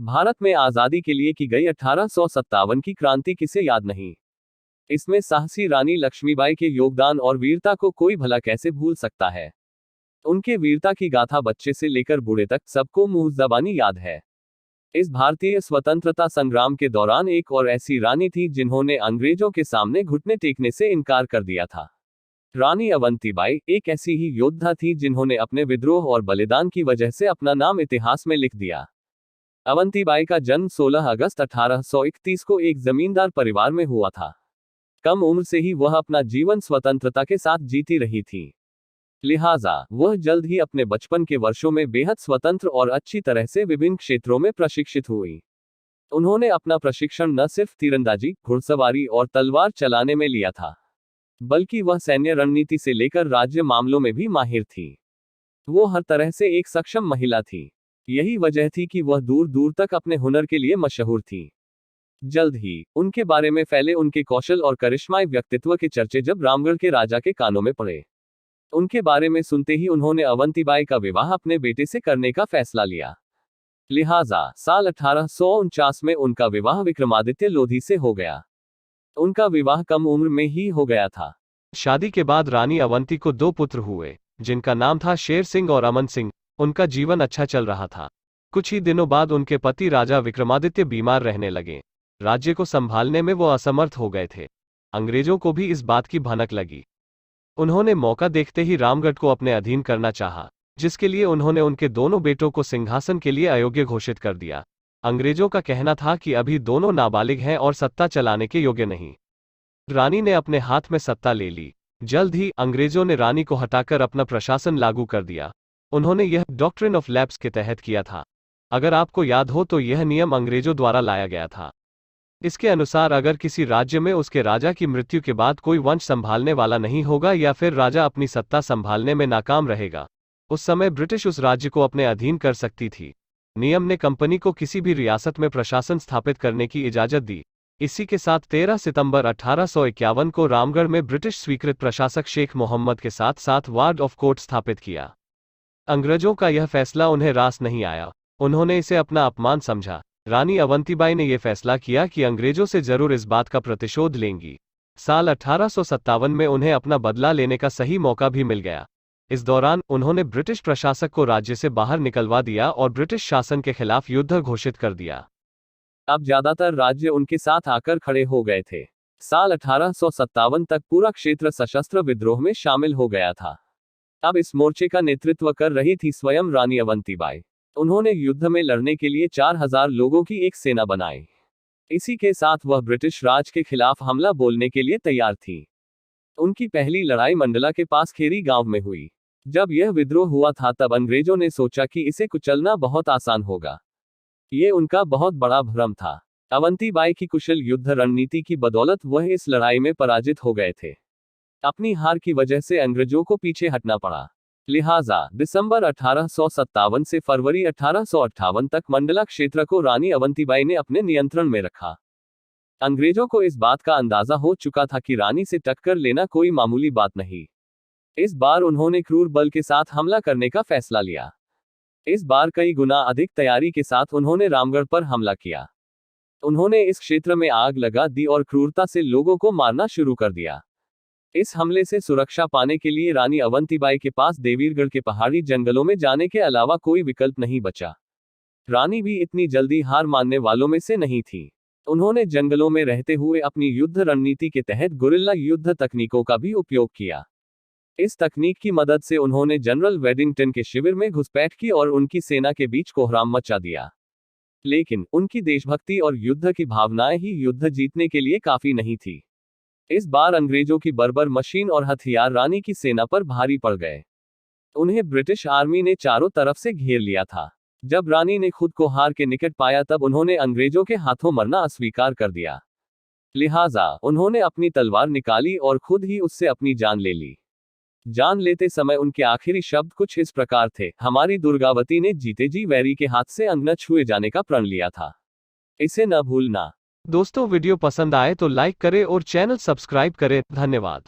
भारत में आजादी के लिए की गई 1857 की क्रांति किसे याद नहीं। इसमें साहसी रानी लक्ष्मीबाई के योगदान और वीरता को कोई भला कैसे भूल सकता है। उनके वीरता की गाथा बच्चे से लेकर बूढ़े तक सबको मुंह ज़बानी याद है। इस भारतीय स्वतंत्रता संग्राम के दौरान एक और ऐसी रानी थी जिन्होंने अंग्रेजों के सामने घुटने टेकने से इनकार कर दिया था। रानी अवंतीबाई एक ऐसी ही योद्धा थी जिन्होंने अपने विद्रोह और बलिदान की वजह से अपना नाम इतिहास में लिख दिया। अवंतीबाई का जन्म 16 अगस्त 1831 को एक जमींदार परिवार में हुआ था। कम उम्र से ही वह अपना जीवन स्वतंत्रता के साथ जीती रही थी। लिहाजा वह जल्द ही अपने बचपन के वर्षों में बेहद स्वतंत्र और अच्छी तरह से विभिन्न क्षेत्रों में प्रशिक्षित हुई। उन्होंने अपना प्रशिक्षण न सिर्फ तीरंदाजी, घुड़सवारी और तलवार चलाने में लिया था, बल्कि वह सैन्य रणनीति से लेकर राज्य मामलों में भी माहिर थी। वो हर तरह से एक सक्षम महिला थी। यही वजह थी कि वह दूर दूर तक अपने हुनर के लिए मशहूर थी। जल्द ही उनके बारे में फैले उनके कौशल और करिश्माई व्यक्तित्व के चर्चे जब रामगढ़ के राजा के कानों में पड़े। उनके बारे में सुनते ही उन्होंने अवंतीबाई का विवाह अपने बेटे से करने का फैसला लिया। लिहाजा साल 1849 में उनका विवाह विक्रमादित्य लोधी से हो गया। उनका विवाह कम उम्र में ही हो गया था। शादी के बाद रानी अवंती को 2 पुत्र हुए, जिनका नाम था शेर सिंह और अमन सिंह। उनका जीवन अच्छा चल रहा था। कुछ ही दिनों बाद उनके पति राजा विक्रमादित्य बीमार रहने लगे। राज्य को संभालने में वो असमर्थ हो गए थे। अंग्रेजों को भी इस बात की भनक लगी। उन्होंने मौका देखते ही रामगढ़ को अपने अधीन करना चाहा, जिसके लिए उन्होंने उनके दोनों बेटों को सिंहासन के लिए अयोग्य घोषित कर दिया। अंग्रेजों का कहना था कि अभी दोनों नाबालिग हैं और सत्ता चलाने के योग्य नहीं। रानी ने अपने हाथ में सत्ता ले ली। जल्द ही अंग्रेजों ने रानी को हटाकर अपना प्रशासन लागू कर दिया। उन्होंने यह डॉक्ट्रिन ऑफ लैप्स के तहत किया था। अगर आपको याद हो तो यह नियम अंग्रेजों द्वारा लाया गया था। इसके अनुसार अगर किसी राज्य में उसके राजा की मृत्यु के बाद कोई वंश संभालने वाला नहीं होगा या फिर राजा अपनी सत्ता संभालने में नाकाम रहेगा, उस समय ब्रिटिश उस राज्य को अपने अधीन कर सकती थी। नियम ने कंपनी को किसी भी रियासत में प्रशासन स्थापित करने की इजाजत दी। इसी के साथ 13 सितंबर 1851 को रामगढ़ में ब्रिटिश स्वीकृत प्रशासक शेख मोहम्मद के साथ वार्ड ऑफ कोर्ट स्थापित किया। अंग्रेजों का यह फैसला उन्हें रास नहीं आया। उन्होंने इसे अपना अपमान समझा। रानी अवंतीबाई ने यह फैसला किया कि अंग्रेजों से जरूर इस बात का प्रतिशोध लेंगी। साल 1857 में उन्हें अपना बदला लेने का सही मौका भी मिल गया। इस दौरान उन्होंने ब्रिटिश प्रशासक को राज्य से बाहर निकलवा दिया और ब्रिटिश शासन के खिलाफ युद्ध घोषित कर दिया। अब ज्यादातर राज्य उनके साथ आकर खड़े हो गए थे। साल 1857 तक पूरा क्षेत्र सशस्त्र विद्रोह में शामिल हो गया था। अब इस मोर्चे का नेतृत्व कर रही थी स्वयं रानी अवंतीबाई। उन्होंने युद्ध में लड़ने के लिए 4000 लोगों की एक सेना बनाई। इसी के साथ वह ब्रिटिश राज के खिलाफ हमला बोलने के लिए तैयार थी। उनकी पहली लड़ाई मंडला के पास खेरी गांव में हुई। जब यह विद्रोह हुआ था तब अंग्रेजों ने सोचा कि इसे कुचलना बहुत आसान होगा। ये उनका बहुत बड़ा भ्रम था। अवंतीबाई की कुशल युद्ध रणनीति की बदौलत वह इस लड़ाई में पराजित हो गए थे। अपनी हार की वजह से अंग्रेजों को पीछे हटना पड़ा। लिहाजा दिसंबर 1857 से फरवरी 1858 तक मंडला क्षेत्र को रानी अवंतीबाई ने अपने नियंत्रण में रखा। अंग्रेजों को इस बात का अंदाजा हो चुका था कि रानी से टक्कर लेना कोई मामूली बात नहीं। इस बार उन्होंने क्रूर बल के साथ हमला करने का फैसला लिया। इस बार कई गुना अधिक तैयारी के साथ उन्होंने रामगढ़ पर हमला किया। उन्होंने इस क्षेत्र में आग लगा दी और क्रूरता से लोगों को मारना शुरू कर दिया। इस हमले से सुरक्षा पाने के लिए रानी अवंतीबाई के पास देवीरगढ़ के पहाड़ी जंगलों में जाने के अलावा कोई विकल्प नहीं बचा। रानी भी इतनी जल्दी हार मानने वालों में से नहीं थी। उन्होंने जंगलों में रहते हुए अपनी युद्ध रणनीति के तहत गुरिल्ला युद्ध तकनीकों का भी उपयोग किया। इस तकनीक की मदद से उन्होंने जनरल वेडिंगटन के शिविर में घुसपैठ की और उनकी सेना के बीच कोहराम मचा दिया। लेकिन उनकी देशभक्ति और युद्ध की भावनाएं ही युद्ध जीतने के लिए काफी नहीं थी। इस बार अंग्रेजों की बर्बर मशीन और हथियार रानी की सेना पर भारी पड़ गए। उन्हें ब्रिटिश आर्मी ने चारों तरफ से घेर लिया था। जब रानी ने खुद को हार के निकट पाया तब उन्होंने अंग्रेजों के हाथों मरना अस्वीकार कर दिया। लिहाजा उन्होंने अपनी तलवार निकाली और खुद ही उससे अपनी जान ले ली। जान लेते समय उनके आखिरी शब्द कुछ इस प्रकार थे, हमारी दुर्गावती ने जीते जी वैरी के हाथ से अंग न छुए जाने का प्रण लिया था। इसे न भूलना। दोस्तों, वीडियो पसंद आए तो लाइक करें और चैनल सब्सक्राइब करें। धन्यवाद।